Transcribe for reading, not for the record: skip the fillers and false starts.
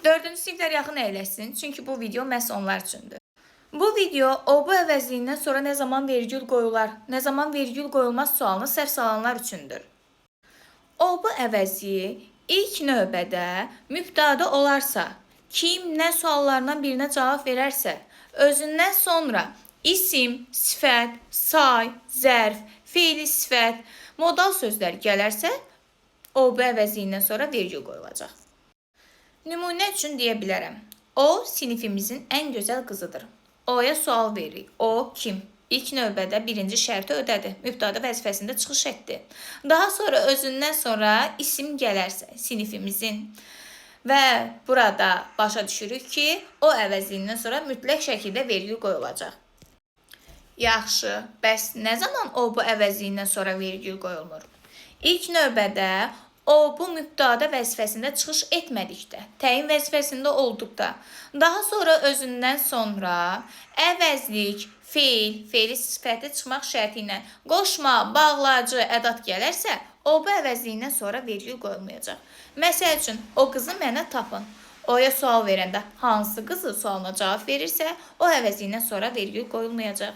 4-cü siniflər yaxın əyləşsin, çünki bu video məhz onlar üçündür. Bu video o bu əvəzliyindən sonra nə zaman vergül qoyular, nə zaman vergül qoyulmaz sualını səhv salanlar üçündür. O bu əvəzliyi ilk növbədə mübtəda olarsa, kim nə suallarından birinə cavab verərsə, özündən sonra isim, sifət, say, zərf, feili sifət, modal sözlər gələrsə, o bu əvəzliyindən sonra vergül qoyulacaq. Nümunə üçün deyə bilərəm. O, sinifimizin ən gözəl qızıdır. O'ya sual veririk. O kim? İlk növbədə birinci şərti ödədi. Mübtəda vəzifəsində çıxış etdi. Daha sonra özündən sonra isim gələrsə, sinifimizin və burada başa düşürük ki, o əvəzliyindən sonra mütləq şəkildə vergül qoyulacaq. Yaxşı, bəs nə zaman o bu əvəzliyindən sonra vergül qoyulmur? İlk növbədə o bu mübtəda vəzifəsində çıxış etmədikdə, təyin vəzifəsində olduqda, daha sonra özündən sonra əvəzlik, feili sifəti çıxmaq şərti ilə qoşma, bağlacı, ədat gələrsə, o bu əvəzliyindən sonra vergül qoyulmayacaq. Məsəl üçün, o qızı mənə tapın. O'ya sual verəndə hansı qızı sualına cavab verirsə, o əvəzliyindən sonra vergül qoyulmayacaq.